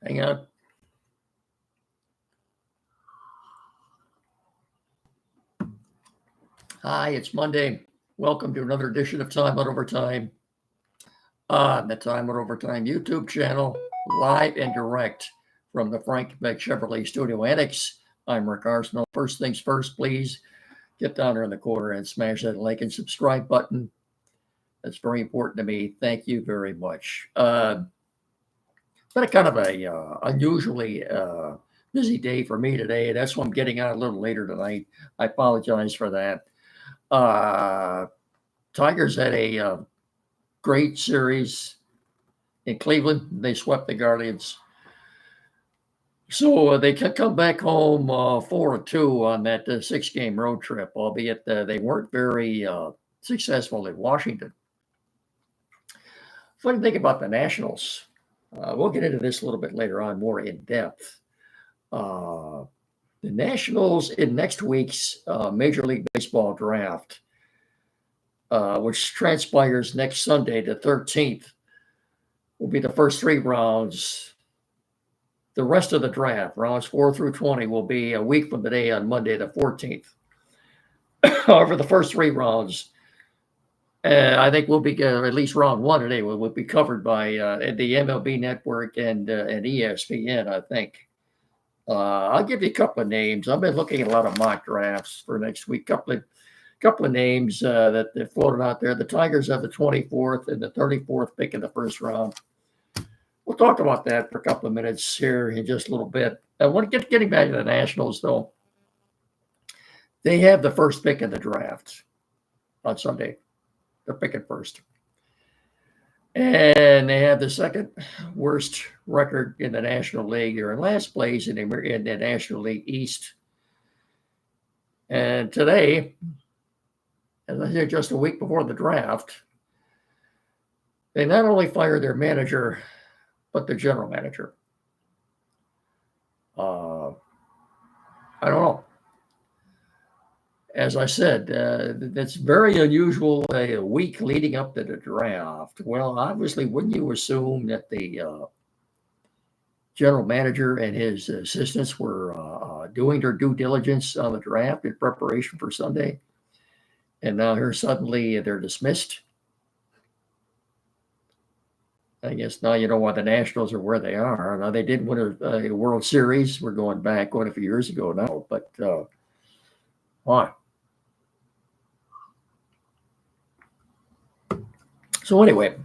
Hang on. Hi, it's Monday. Welcome to another edition of Time Out Overtime on the Time Out Overtime YouTube channel, live and direct from the Frank Beck Chevrolet Studio Annex. I'm Rick Arsenal. First things first, please get down there in the corner and smash that like and subscribe button. That's very important to me. Thank you very much. It's been a kind of a unusually busy day for me today. That's why I'm getting out a little later tonight. I apologize for that. Tigers had a great series in Cleveland. They swept the Guardians. So they could come back home 4-2 on that 6-game road trip, albeit they weren't very successful in Washington. Funny thing about the Nationals, we'll get into this a little bit later on, more in depth. The Nationals in next week's Major League Baseball draft, which transpires next Sunday, the 13th, will be the first 3 rounds. The rest of the draft, rounds 4 through 20, will be a week from today on Monday, the 14th. However, the first 3 rounds, I think will be at least round 1 today will be covered by the MLB Network and ESPN, I think. I'll give you a couple of names. I've been looking at a lot of mock drafts for next week. Couple of names that floated out there. The Tigers have the 24th and the 34th pick in the first round. We'll talk about that for a couple of minutes here in just a little bit. I want to getting back to the Nationals, though. They have the first pick in the draft on Sunday. They're picking first. And they have the second worst record in the National League. They're in last place in the National League East. And today, as I said, just a week before the draft, they not only fired their manager, but the general manager. I don't know. As I said, that's very unusual, a week leading up to the draft. Well, obviously, wouldn't you assume that the general manager and his assistants were doing their due diligence on the draft in preparation for Sunday? And now here suddenly they're dismissed. I guess now you know why the Nationals are where they are. Now, they did win a World Series. We're going back quite a few years ago now, but why? So anyway,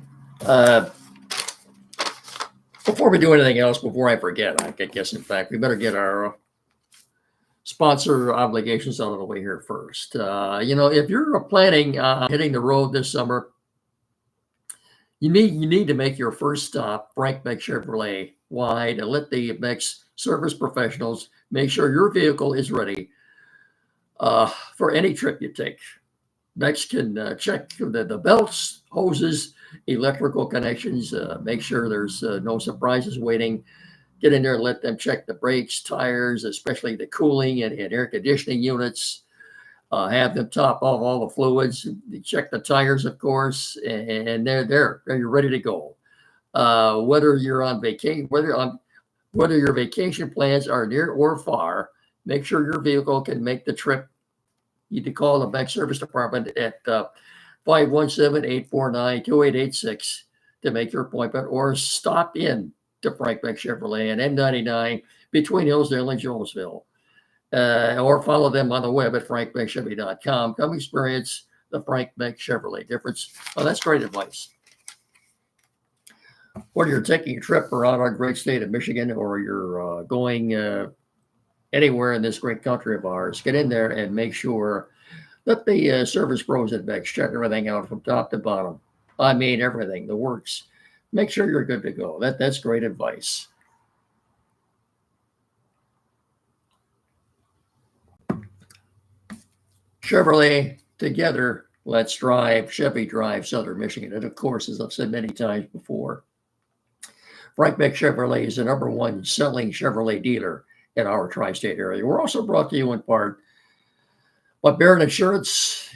before we do anything else, before I forget, I guess, in fact, we better get our sponsor obligations out of the way here first. If you're planning on hitting the road this summer, you need to make your first stop Frank Beck Chevrolet wide and let the Beck's service professionals make sure your vehicle is ready for any trip you take. Beck's can check the belts, hoses, electrical connections, make sure there's no surprises waiting. Get in there and let them check the brakes, tires, especially the cooling and air conditioning units. Have them top off all the fluids. Check the tires, of course, and they're there. You're ready to go. Whether you're on vacation, whether your vacation plans are near or far, make sure your vehicle can make the trip. You need to call the Beck Service Department at 517-849-2886 to make your appointment, or stop in to Frank Beck Chevrolet and M99 between Hillsdale and Jonesville. Or follow them on the web at frankbeckchevy.com. Come experience the Frank Beck Chevrolet difference. Oh, that's great advice. Whether you're taking a trip around our great state of Michigan or you're going anywhere in this great country of ours, get in there and make sure that the service pros at Beck's check everything out from top to bottom. I mean, everything, the works. Make sure you're good to go. That's great advice. Chevrolet, together, let's drive. Chevy drive Southern Michigan. And of course, as I've said many times before, Frank Beck Chevrolet is the #1 selling Chevrolet dealer in our tri-state area. We're also brought to you in part by Barron Insurance.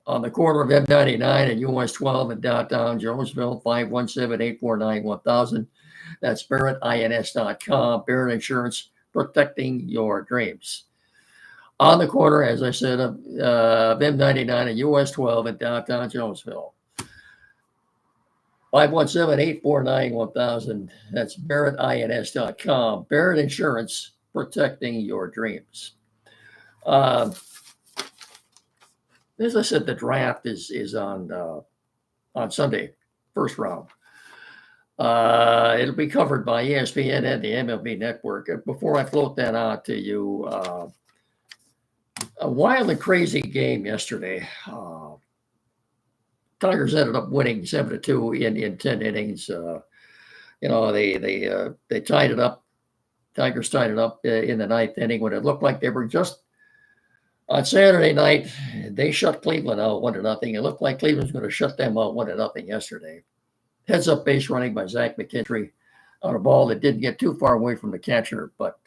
On the corner of M99 and US 12 in downtown Jonesville, 517-849-1000. That's BarrettINS.com. Barrett Insurance, protecting your dreams. On the corner, as I said, of M99 and US 12 in downtown Jonesville. 517-849-1000. That's BarrettINS.com. Barrett Insurance, protecting your dreams. As I said, the draft is on Sunday, first round. It'll be covered by ESPN and the MLB Network. Before I float that out to you, a wild and crazy game yesterday. Tigers ended up winning 7-2 in 10 innings. They tied it up. Tigers tied it up in the ninth inning when it looked like they were just on Saturday night. They shut Cleveland out 1-0. It looked like Cleveland was going to shut them out 1-0 yesterday. Heads up base running by Zach McKinstry on a ball that didn't get too far away from the catcher. But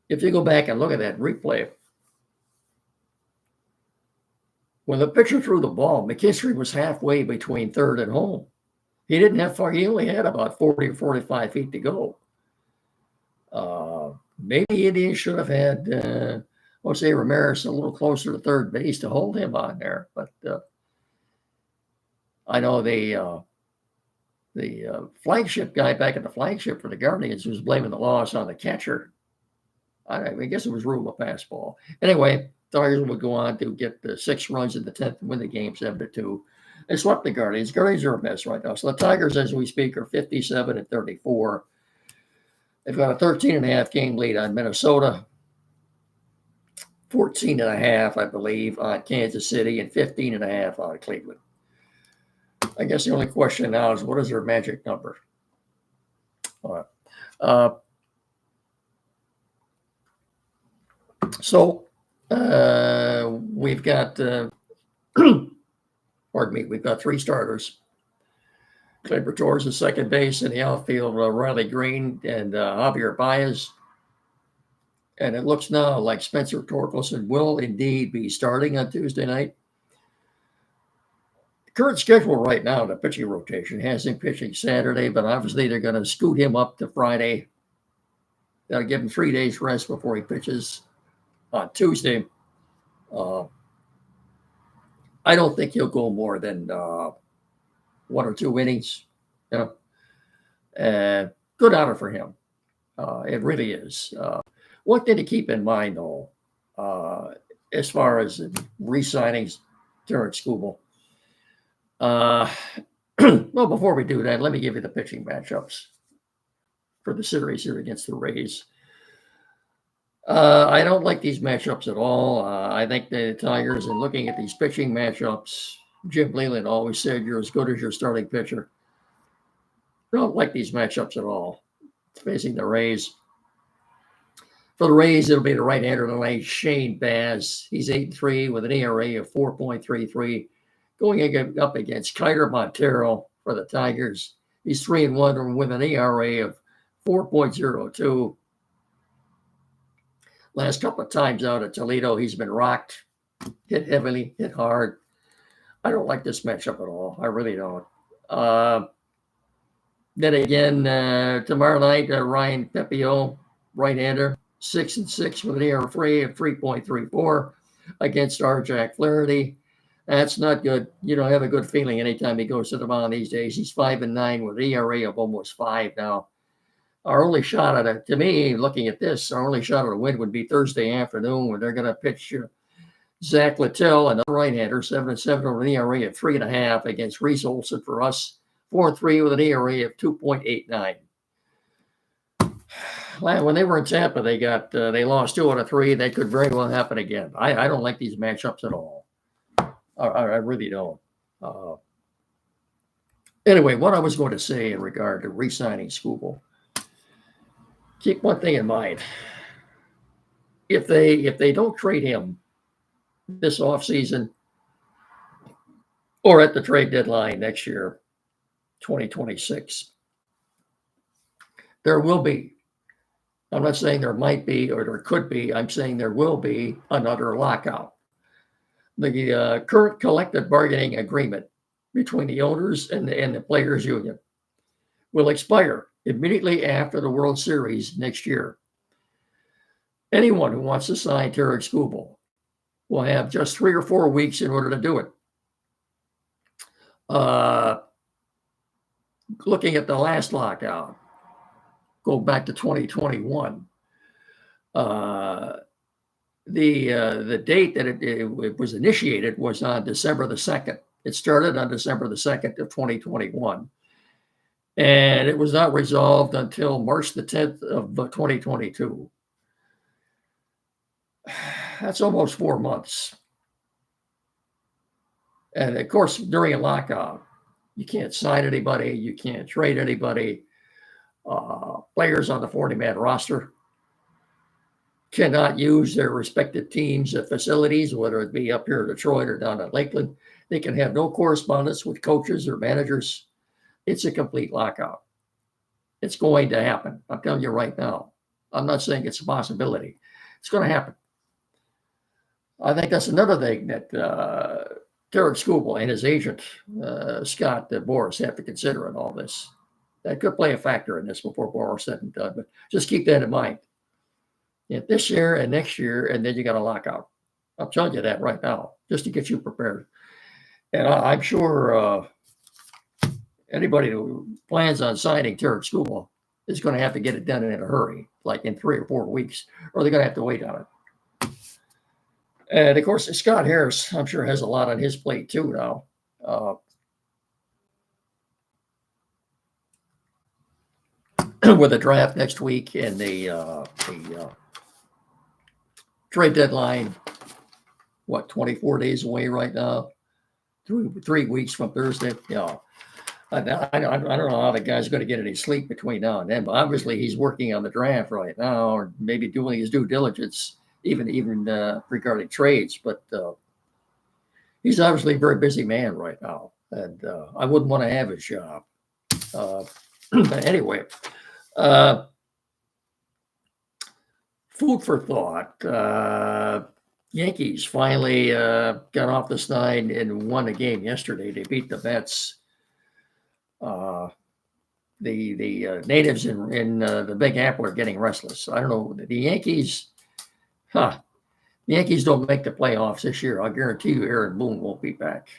if you go back and look at that replay, when the pitcher threw the ball, McKinstry was halfway between third and home. He didn't have far. He only had about 40 or 45 feet to go. Maybe Indians should have had Jose Ramirez a little closer to third base to hold him on there. But I know the flagship guy back at the flagship for the Guardians was blaming the loss on the catcher. I guess it was rule of fastball. Anyway, Tigers would go on to get the 6 runs in the 10th and win the game 7-2. They swept the Guardians. Guardians are a mess right now. So the Tigers, as we speak, are 57-34. They've got a 13.5 game lead on Minnesota, 14.5, I believe, on Kansas City, and 15.5 on Cleveland. I guess the only question now is, what is their magic number? All right. We've got, pardon me, we've got 3 starters. Gleyber Torres is second base, in the outfield, Riley Green and Javier Baez. And it looks now like Spencer Torkelson will indeed be starting on Tuesday night. The current schedule right now, the pitching rotation, has him pitching Saturday, but obviously they're going to scoot him up to Friday. They'll give him 3 days rest before he pitches on Tuesday. I don't think he'll go more than 1 or 2 innings. Good honor for him. It really is. One thing to keep in mind, though, as far as re-signing Terrence Skubal. Well, before we do that, let me give you the pitching matchups for the series here against the Rays. I don't like these matchups at all. I think the Tigers, in looking at these pitching matchups, Jim Leyland always said you're as good as your starting pitcher. Don't like these matchups at all. Facing the Rays. For the Rays, it'll be the right-hander tonight, Shane Baz. He's 8-3 with an ERA of 4.33. Going up against Kiter Montero for the Tigers. He's 3-1 with an ERA of 4.02. Last couple of times out at Toledo, he's been rocked, hit heavily, hit hard. I don't like this matchup at all. I really don't. Then again, tomorrow night, Ryan Pepio, right-hander, 6-6 with an ERA of 3.34 against Jack Flaherty. That's not good. You don't have a good feeling anytime he goes to the mound these days. He's 5-9 with an ERA of almost 5 now. Our only shot at it, to me, looking at this, our only shot at a win would be Thursday afternoon when they're going to pitch Zach Littell, another right-hander, 7-7 with an ERA of 3.5 against Reese Olson for us, 4-3 with an ERA of 2.89. When they were in Tampa, they lost 2 out of 3. That could very well happen again. I don't like these matchups at all. I really don't. Anyway, what I was going to say in regard to re-signing Skubal, keep one thing in mind. If they don't trade him this offseason or at the trade deadline next year, 2026, there will be, I'm not saying there might be or there could be, I'm saying there will be another lockout. The current collective bargaining agreement between the owners and the players union will expire immediately after the World Series next year. Anyone who wants to sign Tarek Skubal will have just 3 or 4 weeks in order to do it. Looking at the last lockout, go back to 2021. The date that it was initiated was on December the 2nd. It started on December the 2nd of 2021. And it was not resolved until March the 10th of 2022. That's almost 4 months. And of course, during a lockout, you can't sign anybody, you can't trade anybody. Players on the 40-man roster cannot use their respective teams' facilities, whether it be up here in Detroit or down at Lakeland. They can have no correspondence with coaches or managers. It's a complete lockout. It's going to happen. I'm telling you right now. I'm not saying it's a possibility. It's going to happen. I think that's another thing that Tarek Skubal and his agent, Scott Boras, have to consider in all this. That could play a factor in this before Boras said and done, but just keep that in mind. This year and next year, and then you got a lockout. I'm telling you that right now, just to get you prepared. And I'm sure anybody who plans on signing Tarek Skubal is going to have to get it done in a hurry, like in 3 or 4 weeks, or they're going to have to wait on it. And of course, Scott Harris, I'm sure, has a lot on his plate too now. With the draft next week and the trade deadline, 24 days away right now? 3 weeks from Thursday. I don't know how the guy's going to get any sleep between now and then, but obviously he's working on the draft right now, or maybe doing his due diligence, even regarding trades. But he's obviously a very busy man right now, and I wouldn't want to have his job. But anyway, food for thought. Yankees finally got off the snide and won a game yesterday. They beat the Mets. The natives in the Big Apple are getting restless. I don't know. The Yankees, the Yankees don't make the playoffs this year. I'll guarantee you Aaron Boone won't be back.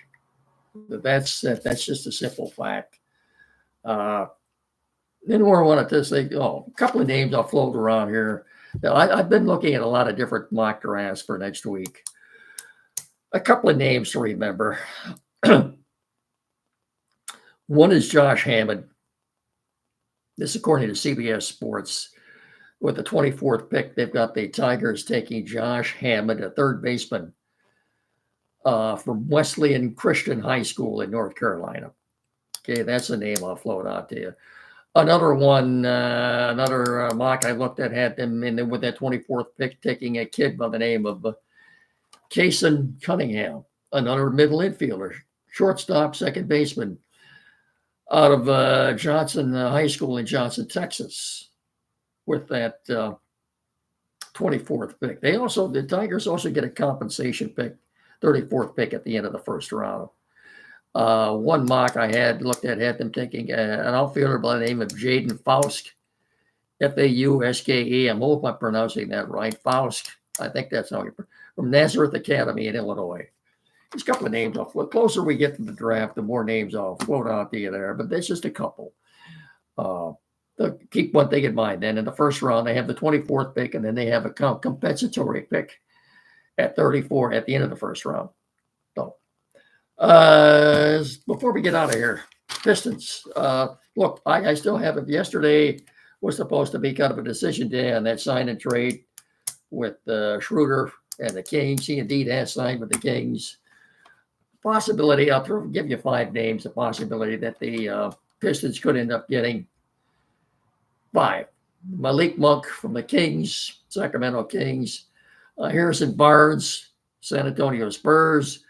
That's just a simple fact. Then more I wanted to say, a couple of names I'll float around here. Now, I've been looking at a lot of different mock drafts for next week. A couple of names to remember. One is Josh Hammond. This, according to CBS Sports, with the 24th pick, they've got the Tigers taking Josh Hammond, a third baseman from Wesleyan Christian High School in North Carolina. Okay, that's a name I'll float out to you. Another one, another mock I looked at had them in with that 24th pick taking a kid by the name of Kason Cunningham, another middle infielder, shortstop, second baseman, out of Johnson High School in Johnson, Texas, with that 24th pick. The Tigers also get a compensation pick, 34th pick at the end of the first round. One mock I had looked at had them taking an outfielder by the name of Jaden Fausk, Fauske. I hope I'm pronouncing that right. Fausk, I think that's how you from Nazareth Academy in Illinois. There's a couple of names. The closer we get to the draft, the more names I'll float out to you there, but that's just a couple. Keep one thing in mind. Then in the first round, they have the 24th pick, and then they have a compensatory pick at 34 at the end of the first round. So, before we get out of here, Pistons. Look, I still have it. Yesterday was supposed to be kind of a decision day on that sign and trade with Schroeder and the Kings. He indeed has signed with the Kings. Possibility, I'll give you 5 names, the possibility that the Pistons could end up getting 5. Malik Monk from the Kings, Sacramento Kings. Harrison Barnes, San Antonio Spurs.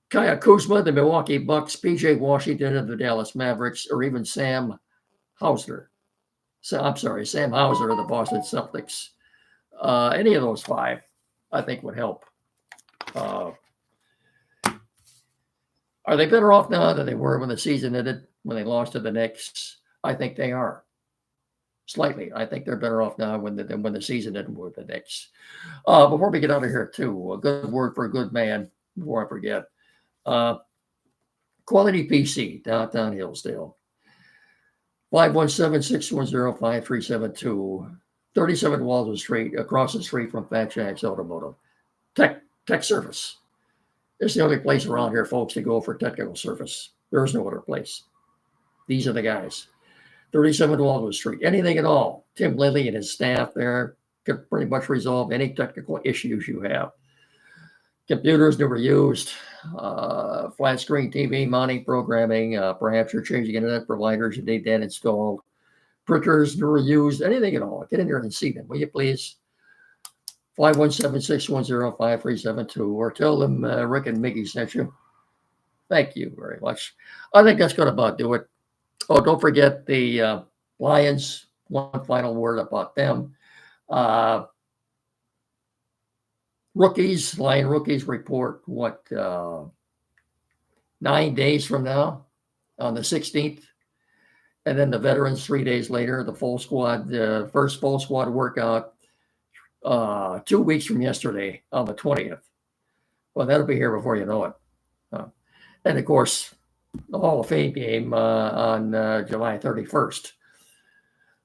Kyle Kuzma, the Milwaukee Bucks. PJ Washington of the Dallas Mavericks, or even Sam Hauser. Sam Hauser of the Boston Celtics. Any of those 5, I think, would help. Are they better off now than they were when the season ended, when they lost to the Knicks? I think they are. Slightly. I think they're better off now than when the season ended with the Knicks. Before we get out of here, too, a good word for a good man, before I forget. Quality PC, downtown Hillsdale. 517-610-5372. 37 Walton Street, across the street from Fat Jack's Automotive. Tech service. It's the only place around here, folks, to go for technical service. There's no other place. These are the guys. 37 Walton Street. Anything at all. Tim Lilly and his staff there can pretty much resolve any technical issues you have. Computers never used, flat screen TV, mounting, programming. Perhaps you're changing internet providers. You need that installed. Printers never used, anything at all. Get in there and see them, will you please? 517-610-5372, or tell them Rick and Mickey sent you. Thank you very much. I think that's going to about do it. Oh, don't forget the Lions. One final word about them. Lion rookies report 9 days from now on the 16th. And then the veterans 3 days later, the full squad, first full squad workout 2 weeks from yesterday on the 20th. Well, that'll be here before you know it. And of course, the Hall of Fame game on July 31st.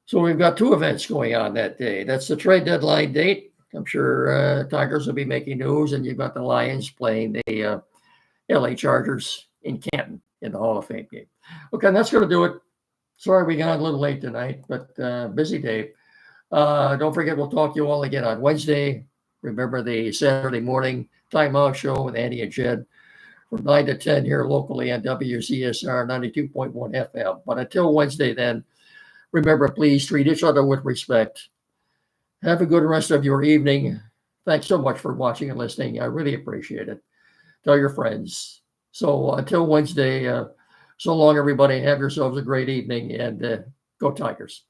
So we've got two events going on that day. That's the trade deadline date. I'm sure Tigers will be making news, and you've got the Lions playing the LA Chargers in Canton in the Hall of Fame game. Okay, that's going to do it. Sorry we got a little late tonight, but busy day. Don't forget, we'll talk to you all again on Wednesday. Remember the Saturday morning timeout show with Andy and Jed from 9 to 10 here locally on WCSR 92.1 FM. But until Wednesday then, remember, please treat each other with respect. Have a good rest of your evening. Thanks so much for watching and listening. I really appreciate it. Tell your friends. So until Wednesday, so long, everybody. Have yourselves a great evening, and go Tigers.